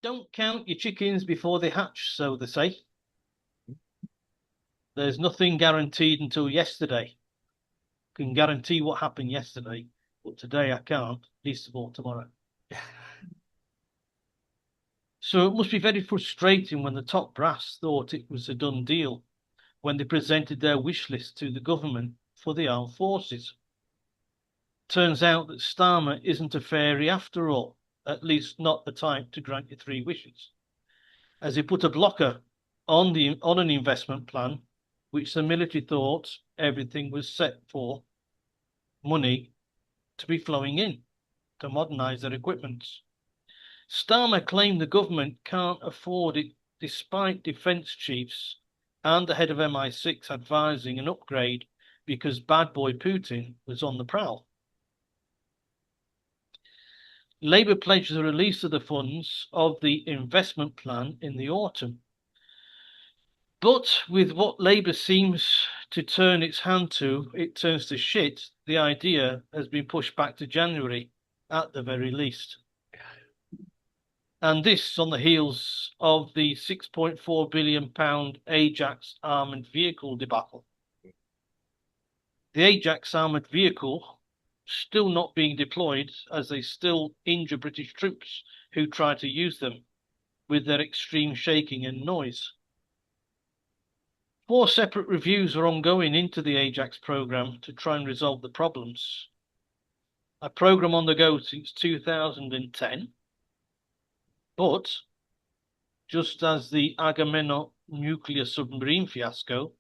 Don't count your chickens before they hatch, so they say. There's nothing guaranteed until yesterday. Can guarantee what happened yesterday, but today I can't, least of all tomorrow. So it must be very frustrating when the top brass thought it was a done deal when they presented their wish list to the government for the armed forces. Turns out that Starmer isn't a fairy after all, at least not the type to grant you 3 wishes, as he put a blocker on an investment plan which the military thought everything was set for money to be flowing in to modernise their equipment. Starmer claimed the government can't afford it despite defence chiefs and the head of MI6 advising an upgrade because bad boy Putin was on the prowl. Labour pledged the release of the funds of the investment plan in the autumn. But with what Labour seems to turn its hand to, it turns to shit. The idea has been pushed back to January, at the very least. And this on the heels of the £6.4 billion Ajax armoured vehicle debacle. The Ajax armoured vehicle still not being deployed as they still injure British troops who try to use them with their extreme shaking and noise. 4 separate reviews are ongoing into the Ajax programme to try and resolve the problems. A programme on the go since 2010. But, just as the Agamemnon nuclear submarine fiasco,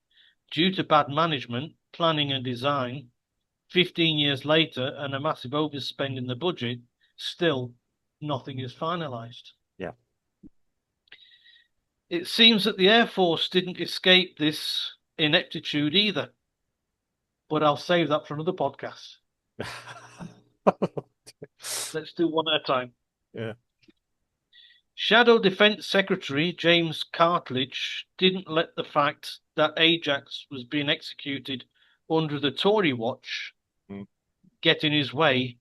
due to bad management, planning and design, 15 years later and a massive overspend in the budget, still nothing is finalised. Yeah. It seems that the Air Force didn't escape this ineptitude either. But I'll save that for another podcast. Let's do one at a time. Yeah. Shadow Defence Secretary James Cartledge didn't let the fact that Ajax was being executed under the Tory watch get in his way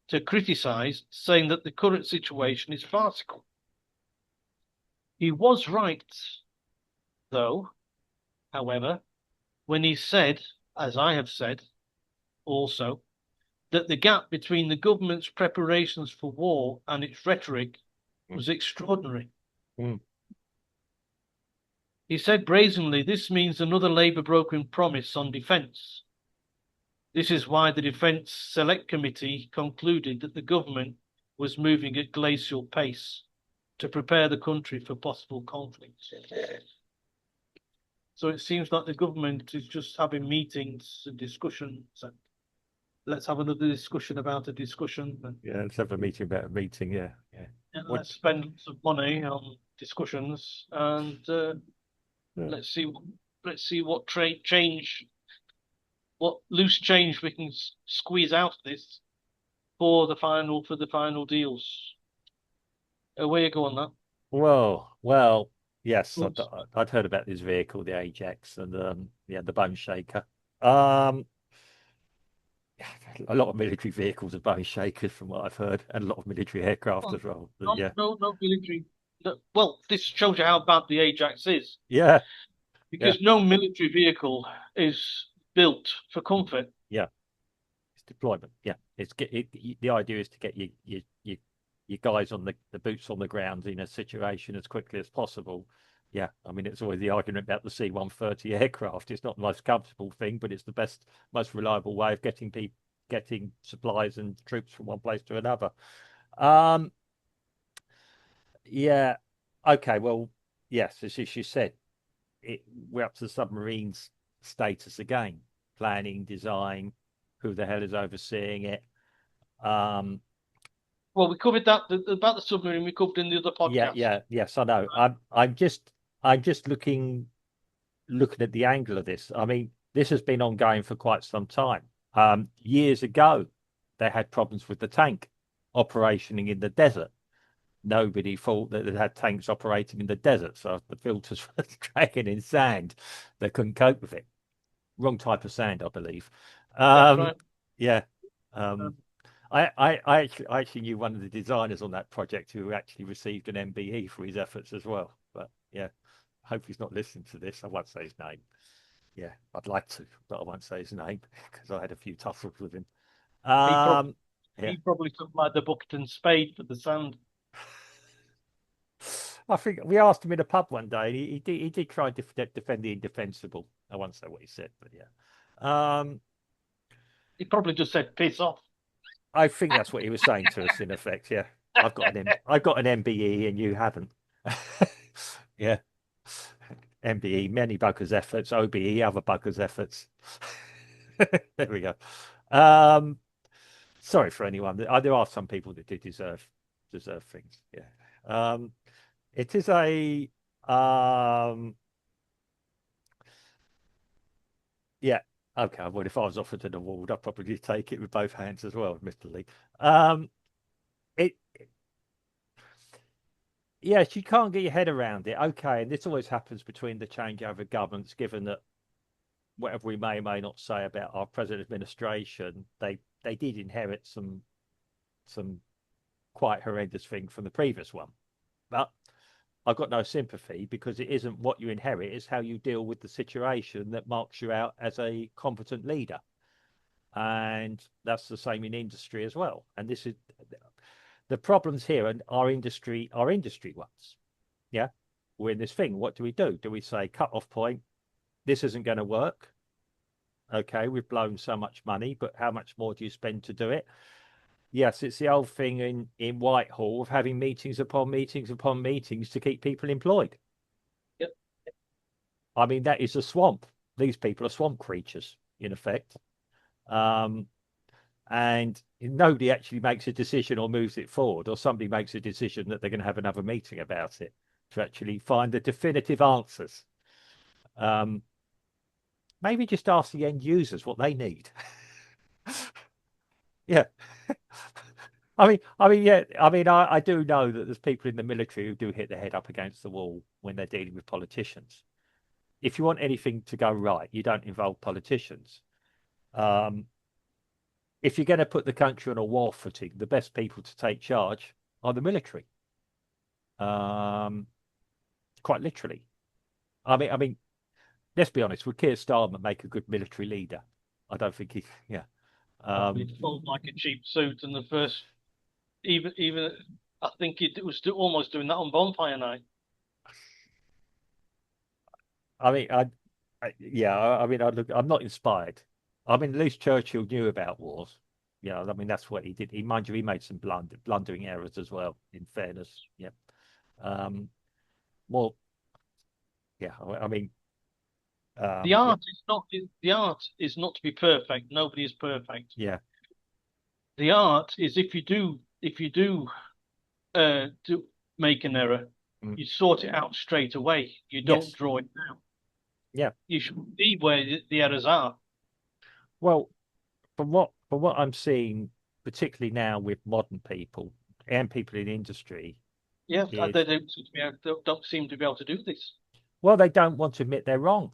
to criticise, saying that the current situation is farcical. He was right, though, however, when he said, as I have said, also, that the gap between the government's preparations for war and its rhetoric was extraordinary. He said brazenly, this means another Labour broken promise on defence. This is why the Defence Select Committee concluded that the government was moving at glacial pace to prepare the country for possible conflicts. So it seems like the government is just having meetings and discussions. And let's have another discussion about a discussion. Yeah, let's have a meeting about a meeting. Yeah, yeah. And let's spend some money on discussions, and let's see what change, what loose change we can squeeze out of this for the final deals. Where you go on that? Well, yes, I'd heard about this vehicle, the Ajax, and yeah, the bone shaker. A lot of military vehicles are bone shakers, from what I've heard, and a lot of military aircraft as well. But, yeah, no military. No, well, this shows you how bad the Ajax is. yeah, because no military vehicle is built for comfort. Yeah, it's deployment. Yeah, the idea is to get your guys on the boots on the ground in a situation as quickly as possible. Yeah, I mean, it's always the argument about the C-130 aircraft. It's not the most comfortable thing, but it's the best, most reliable way of getting supplies and troops from one place to another. Yeah, okay, well, yes, as you said, we're up to the submarine's status again. Planning, design, who the hell is overseeing it? Well, we covered that about the submarine. We covered in the other podcast. Yes, I know. I'm just looking at the angle of this. I mean, this has been ongoing for quite some time. Years ago, they had problems with the tank operating in the desert. Nobody thought that they had tanks operating in the desert, so the filters were dragging in sand. They couldn't cope with it. Wrong type of sand, I believe. That's right. Yeah. I actually knew one of the designers on that project who actually received an MBE for his efforts as well. But yeah, I hope he's not listening to this. I won't say his name. Yeah, I'd like to, but I won't say his name because I had a few tussles with him. He probably Um, yeah, he probably took like the bucket and spade for the sand. I think we asked him in a pub one day, and he did try and defend the indefensible. I won't say what he said, but yeah. Um, He probably just said piss off. I think that's what he was saying to us in effect. Yeah, I've got an MBE and you haven't. Yeah, MBE, many buggers efforts. OBE, other buggers efforts. There we go. Um, sorry for anyone. There are some people that do deserve things. Yeah. It is a yeah. Okay. Well, if I was offered an award, I'd probably take it with both hands as well, admittedly. Um, it Yes, you can't get your head around it. Okay, and this always happens between the changeover of governments, given that whatever we may not say about our present administration, they did inherit some quite horrendous thing from the previous one. But I've got no sympathy because it isn't what you inherit, it's how you deal with the situation that marks you out as a competent leader. And that's the same in industry as well. And this is the problems here, and our industry ones. Yeah. We're in this thing. What do? Do we say cut off point? This isn't going to work. Okay, we've blown so much money, but how much more do you spend to do it? Yes, it's the old thing in Whitehall of having meetings upon meetings upon meetings to keep people employed. Yep. I mean, that is a swamp. These people are swamp creatures, in effect. Um, and nobody actually makes a decision or moves it forward, or somebody makes a decision that they're going to have another meeting about it to actually find the definitive answers. Um, Maybe just ask the end users what they need. Yeah. Yeah. I do know that there's people in the military who do hit their head up against the wall when they're dealing with politicians. If you want anything to go right, you don't involve politicians. Um, if you're going to put the country on a war footing, the best people to take charge are the military. Um, Quite literally. I mean, let's be honest. Would Keir Starmer make a good military leader? I don't think he. Yeah. Probably felt like a cheap suit, and the first even I think it was almost doing that on bonfire night. I mean, yeah. I mean, I'm not inspired. I mean, at least Churchill knew about wars. Yeah, I mean, that's what he did. Mind you, he made some blundering errors as well. In fairness, yeah. Um, More, yeah. I mean, The yeah, art is not the art is not to be perfect. Nobody is perfect. yeah. The art is if you do make an error, Mm, you sort it out straight away. You don't yes, draw it out. yeah. You should see where the errors are. Well, from what I'm seeing, particularly now with modern people and people in industry, Yeah, is don't seem to be able to do this. well, they don't want to admit they're wrong.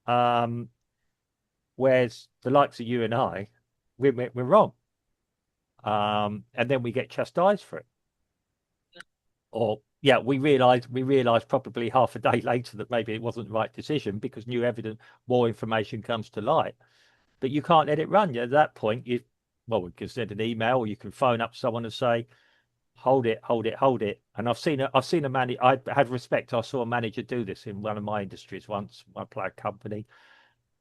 Um, Whereas the likes of you and I, we admit we're wrong, and then we get chastised for it. Or yeah, we realize probably half a day later that maybe it wasn't the right decision because new evidence, more information comes to light. But you can't let it run. At that point, we can send an email or you can phone up someone and say, hold it, hold it, hold it. And I've seen a manager. I had respect. I saw a manager do this in one of my industries once. I play a company.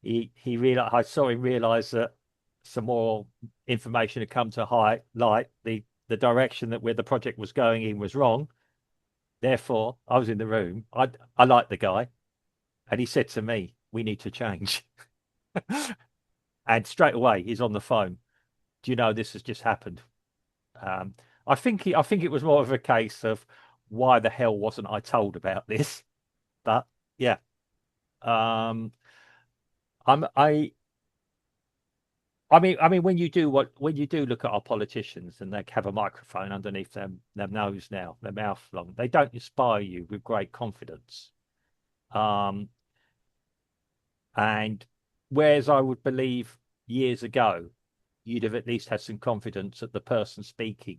He realized. I saw him realize that some more information had come to light. The direction that where the project was going in was wrong. Therefore, I was in the room. I liked the guy, and he said to me, "We need to change." And straight away, he's on the phone. Do you know this has just happened? Um, I think it was more of a case of why the hell wasn't I told about this? But yeah, um, I'm I mean, when you do look at our politicians and they have a microphone underneath their nose now, their mouth long, they don't inspire you with great confidence. Um, and whereas I would believe years ago you'd have at least had some confidence that the person speaking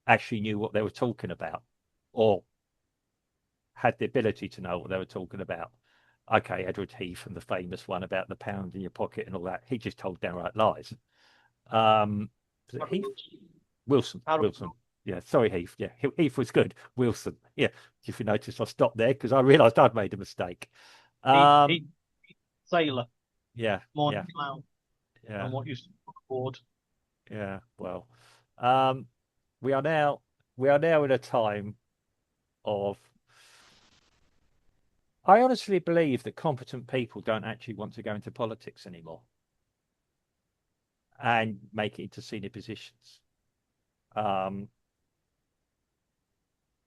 actually knew what they were talking about, or had the ability to know what they were talking about. Okay, Edward Heath and the famous one about the pound in your pocket and all that, he just told downright lies. Was it Heath? Wilson. Yeah, sorry, Heath. Yeah, Heath was good. Wilson. Yeah, if you notice, I stopped there because I realised I'd made a mistake. He sailor, Yeah, morning yeah, cloud, yeah, and what you board. yeah. Well, um, we are now in a time of. I honestly believe that competent people don't actually want to go into politics anymore and make it into senior positions. Um,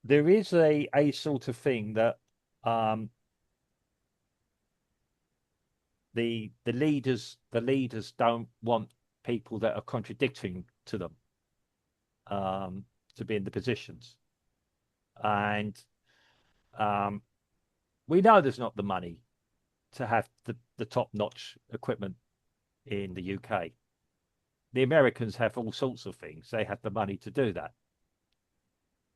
there is a sort of thing that the leaders don't want people that are contradicting to them to be in the positions, and we know there's not the money to have the top-notch equipment in the UK. The Americans have all sorts of things. They have the money to do that.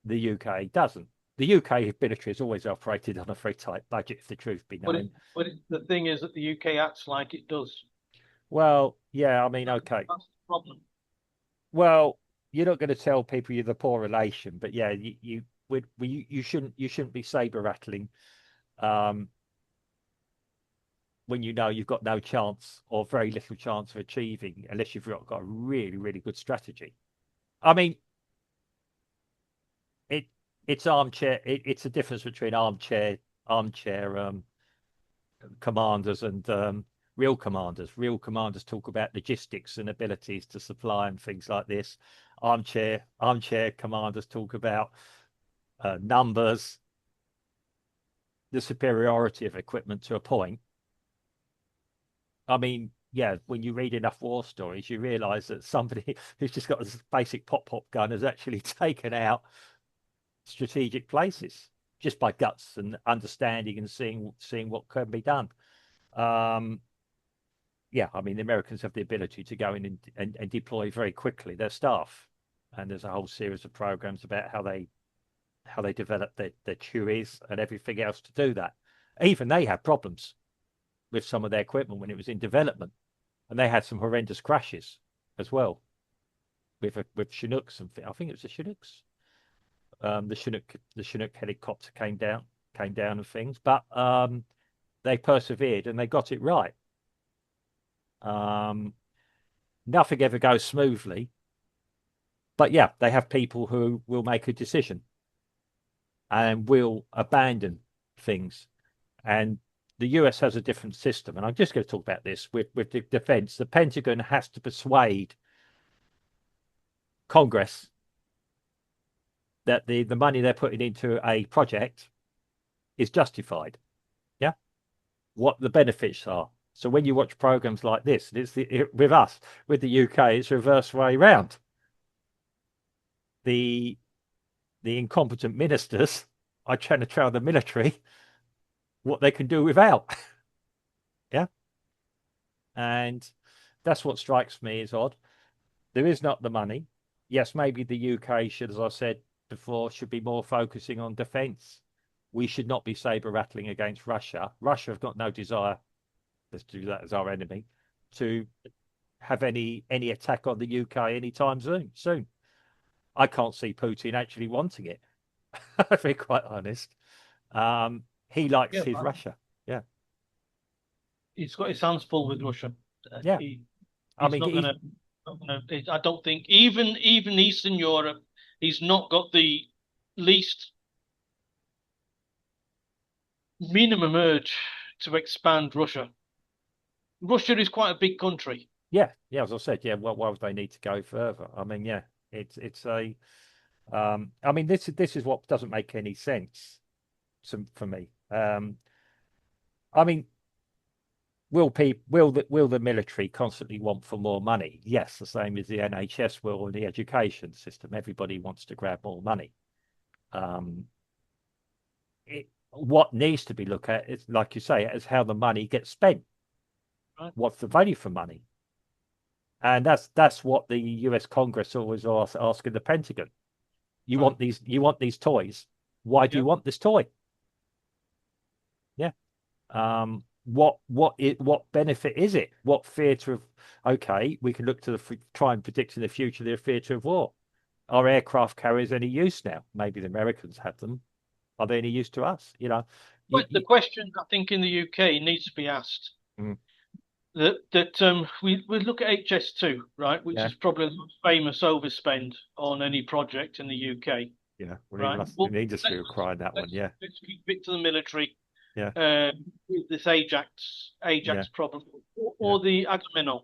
The UK doesn't. The UK military has always operated on a very tight budget, if the truth be known. The thing is that the UK acts like it does. Well, yeah, I mean, okay. That's the problem. Well, you're not going to tell people you're the poor relation, but yeah, you shouldn't be saber rattling um, when you know you've got no chance or very little chance of achieving unless you've got a really, really good strategy. I mean, it's armchair. It's a difference between armchair commanders and real commanders. Real commanders talk about logistics and abilities to supply and things like this. Armchair commanders talk about numbers, the superiority of equipment to a point. I mean, yeah, when you read enough war stories, you realise that somebody who's just got a basic pop gun has actually taken out strategic places just by guts and understanding and seeing what can be done. Yeah, I mean, the Americans have the ability to go in and deploy very quickly their staff, and there's a whole series of programs about how they develop their Chewies and everything else to do that. Even they had problems with some of their equipment when it was in development, and they had some horrendous crashes as well with Chinooks, and I think it was the Chinooks. The Chinook helicopter came down and things, but they persevered and they got it right. Nothing ever goes smoothly, but yeah, they have people who will make a decision and will abandon things. And the US has a different system. And I'm just going to talk about this with the defense. The Pentagon has to persuade Congress that the money they're putting into a project is justified. Yeah. What the benefits are. So when you watch programs like this, with us, with the UK, it's reverse way round. The incompetent ministers are trying to tell the military what they can do without. Yeah. And that's what strikes me as odd. There is not the money. Yes, maybe the UK should, as I said before, should be more focusing on defence. We should not be saber rattling against Russia. Russia have got no desire, let's do that as our enemy, to have any attack on the UK anytime soon. I can't see Putin actually wanting it. To be quite honest. He likes his Russia. Yeah. He's got his hands full with Russia. Yeah. I mean, not gonna. I don't think even Eastern Europe, he's not got the least minimum urge to expand Russia. Russia is quite a big country. Yeah, as I said, yeah. Well, why would they need to go further? I mean, yeah, it's a. I mean, this is what doesn't make any sense for me. I mean, will the military constantly want for more money? Yes, the same as the NHS will in the education system. Everybody wants to grab more money. What needs to be looked at is, like you say, is how the money gets spent. Right. What's the value for money? And that's what the US Congress always asking the Pentagon. You Right. want these toys. Why do you Yep. want this toy? Yeah. What benefit is it? What theatre of, okay, we can look to try and predict in the future the theatre of war. Are aircraft carriers any use now? Maybe the Americans have them. Are they any use to us? But the question I think in the UK needs to be asked mm, that we look at HS2, right, which yeah, is probably the most famous overspend on any project in the UK, yeah. Well, right? in Well, the industry let's required that one. Yeah, let's keep it to the military. yeah, With this Ajax yeah, problem, yeah, or the Agamemnon,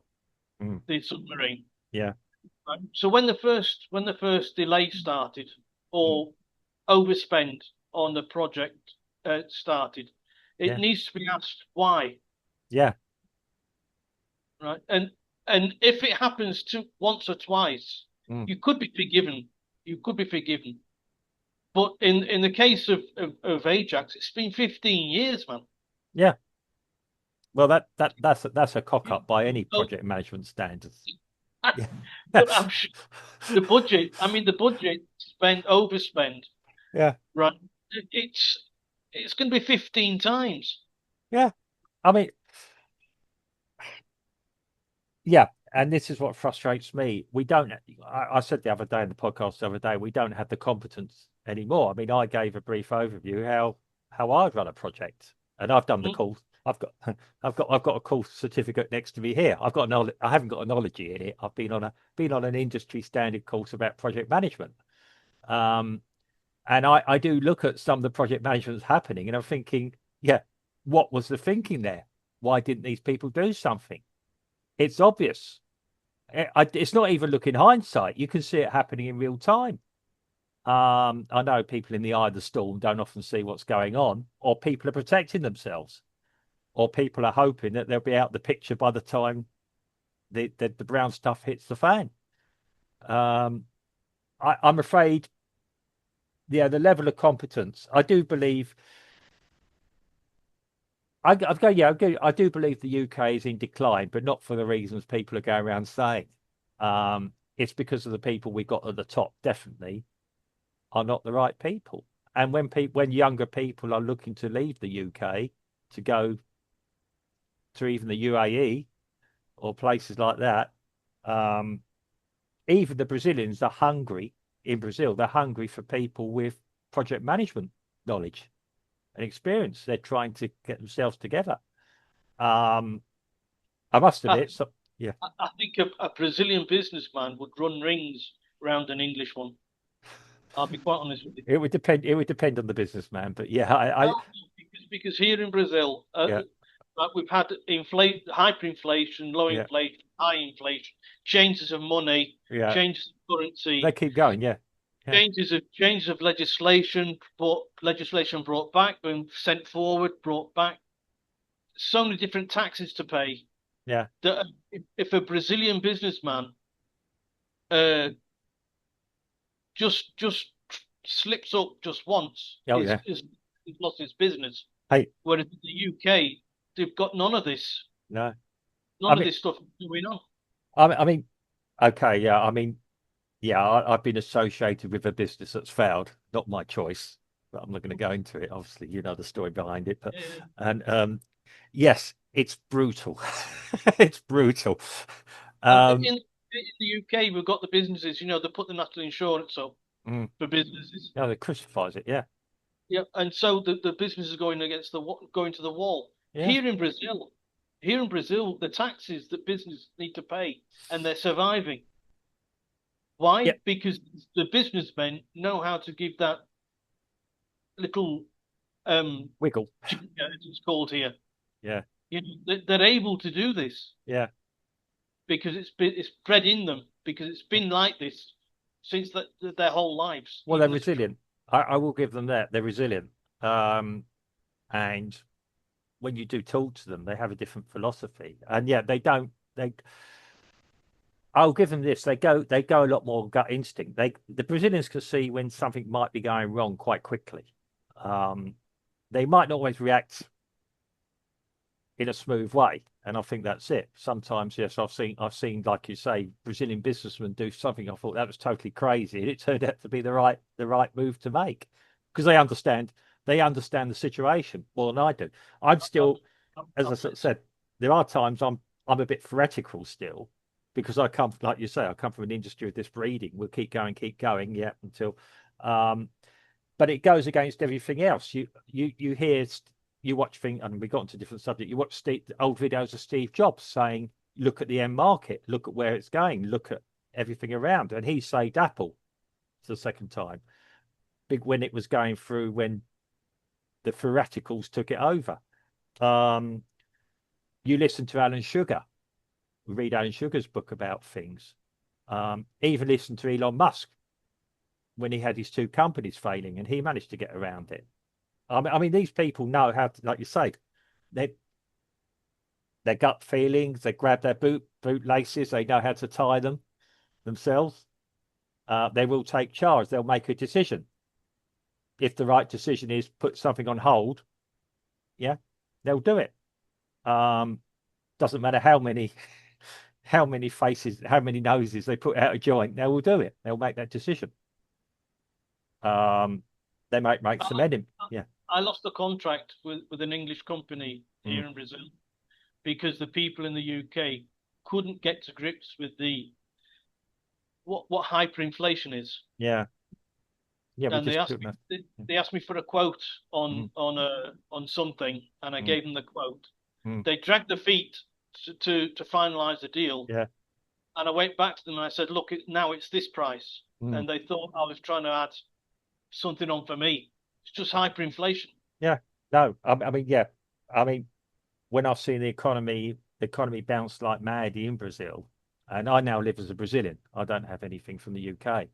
mm, the submarine. yeah, Right? So when the first delay started, mm, or overspend on the project started, it yeah, needs to be asked why, yeah, right? And if it happens to once or twice, mm, you could be forgiven. You could be forgiven. But in the case of Ajax, it's been 15 years, man. yeah. Well, that's a cock up by any So, project management standards. Yeah, but I'm sure the budget. I mean, the budget spent overspend, yeah, right? It's it's going to be 15 times. yeah. I mean, yeah, and this is what frustrates me. We don't. I said the other day in the podcast the other day, we don't have the competence anymore. I mean, I gave a brief overview how I'd run a project, and I've done the Mm. course. I've got a course certificate next to me here. I haven't got a knowledge in it. I've been on an industry standard course about project management. Um, and I do look at some of the project management that's happening, and I'm thinking, yeah, what was the thinking there? Why didn't these people do something? It's obvious. It's not even looking hindsight. You can see it happening in real time. I know people in the eye of the storm don't often see what's going on, or people are protecting themselves, or people are hoping that they'll be out the picture by the time the brown stuff hits the fan. Um, I'm afraid, yeah, the level of competence. I do believe. I do believe the UK is in decline, but not for the reasons people are going around saying. It's because of the people we got at the top, definitely, are not the right people. And when younger people are looking to leave the UK to go to even the UAE or places like that, um, even the Brazilians are hungry in Brazil. They're hungry for people with project management knowledge and experience. They're trying to get themselves together. Um, I must I, admit, so yeah, I think a Brazilian businessman would run rings around an English one. I'll be quite honest with you. it would depend. It would depend on the businessman, but yeah, No, because here in Brazil, yeah, like we've had hyperinflation, low yeah, inflation, high inflation, changes of money, yeah. changes of They currency, keep going. Yeah, yeah, changes of legislation brought back, been sent forward, brought back. So many different taxes to pay yeah. that if a Brazilian businessman uh, just slips up just once, Oh yeah. is he's lost his business. Hey, Whereas in the UK, they've got no. I none of mean, this stuff going on. I mean, okay, yeah. I mean, yeah. I've been associated with a business that's failed. Not my choice, but I'm not going to go into it. Obviously, you know the story behind it. But Uh, and yes, it's brutal. It's brutal. and Um, in the UK, we've got the businesses. They put the national insurance up mm, for businesses. no, they crucifies it. Yeah, Yeah, and so the business is going against going to the wall. yeah, Here in Brazil, the taxes that business need to pay, and they're surviving. yeah. Why? Because the businessmen know how to give that little Wiggle. as it's called here. Yeah, They're able to do this yeah. because it's bred in them because it's been like this since their whole lives, Well, they're even the control. resilient. I will give them that. They're resilient. Um, and when you do talk to them, they have a different philosophy. And yeah, they don't. They. I'll give them this. They go a lot more gut instinct. The Brazilians can see when something might be going wrong quite quickly. Um, they might not always react in a smooth way, And I think that's it. Sometimes, yes, I've seen, like you say, Brazilian businessmen do something. I thought that was totally crazy, and it turned out to be the right move to make, because they understand the situation more than I do. I'm still, as I said, there are times I'm a bit theoretical still, because like you say, I come from an industry of this breeding. We'll keep going, yeah, until, but it goes against everything else. You hear, you watch things, and we got into a different subject. You watch old videos of Steve Jobs saying, "Look at the end market, look at where it's going, look at everything around," and he saved Apple for the second time, big when it was going through, when the theoreticals took it over. You listen to Alan Sugar, read Alan Sugar's book about things. Even listen to Elon Musk when he had his two companies failing, and he managed to get around it. I mean, these people know how to, like you say, their gut feelings. They grab their boot laces. They know how to tie them themselves. They will take charge. They'll make a decision. If the right decision is put something on hold, yeah, they'll do it. Doesn't matter how many faces, how many noses they put out a joint, they will do it. They'll make that decision. They might make some enemy. Yeah. I lost a contract with an English company here in Brazil because the people in the UK couldn't get to grips with what hyperinflation is. Yeah. Yeah. And they asked me for a quote on something, and I gave them the quote. They dragged their feet to finalize the deal. Yeah. And I went back to them and I said, "Look, now it's this price." And they thought I was trying to add something on for me. It's just hyperinflation. Yeah. No, I mean, yeah. I mean, when I've seen the economy bounce like mad in Brazil, and I now live as a Brazilian, I don't have anything from the UK.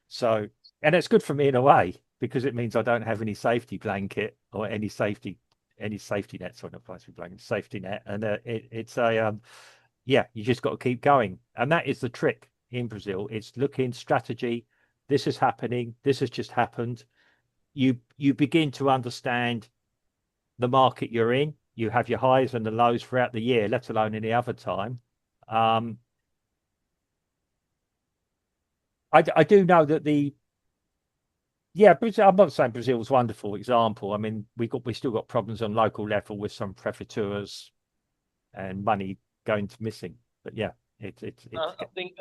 So, and it's good for me in a way, because it means I don't have any safety blanket or any safety nets, or not safety blanket, safety net. And it's yeah, you just got to keep going. And that is the trick in Brazil. It's looking strategy. This is happening. This has just happened. You begin to understand the market you're in. You have your highs and the lows throughout the year, let alone any other time. I do know that Brazil, I'm not saying Brazil's a wonderful example. I mean, we still got problems on local level with some prefeituras and money going to missing. But yeah, it's I think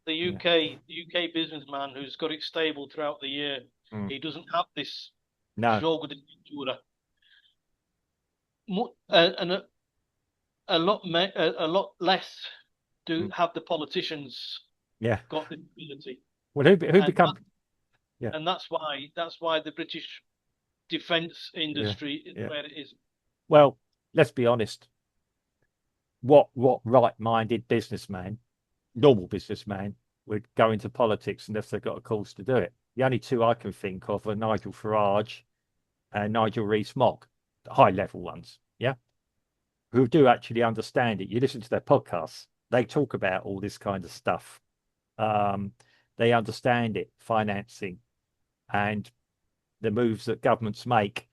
the UK businessman who's got it stable throughout the year, he doesn't have this jogo de cintura. And a lot less do have the politicians got the ability. Well, who become and that's why the British defence industry is where it is. Well, let's be honest. What right-minded businessman, normal businessman, would go into politics unless they've got a cause to do it? The only two I can think of are Nigel Farage and Nigel Rees-Mogg, the high-level ones, who do actually understand it. You listen to their podcasts; they talk about all this kind of stuff. They understand it, financing, and the moves that governments make.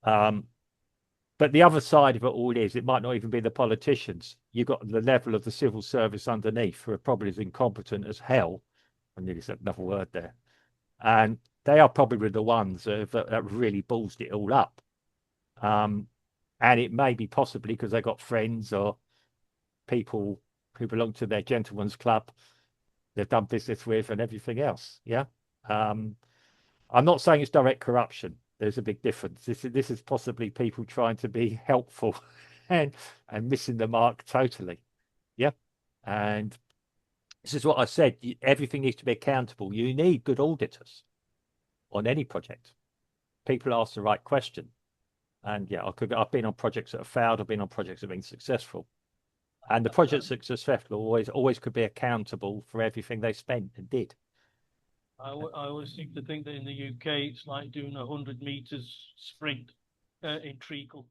But the other side of it all is, it might not even be the politicians. You've got the level of the civil service underneath, who are probably as incompetent as hell. I nearly said another word there. And they are probably the ones that really ballsed it all up. And it may be possibly because they got friends or people who belong to their gentleman's club they've done business with and everything else. Yeah. I'm not saying it's direct corruption. There's a big difference. This is possibly people trying to be helpful and missing the mark totally. Yeah. And this is what I said. Everything needs to be accountable. You need good auditors on any project. People ask the right question. And yeah, I've been on projects that have failed. I've been on projects that have been successful. And the projects that are successful always could be accountable for everything they spent and did. I always seem to think that in the UK, it's like doing 100 meters sprint in treacle.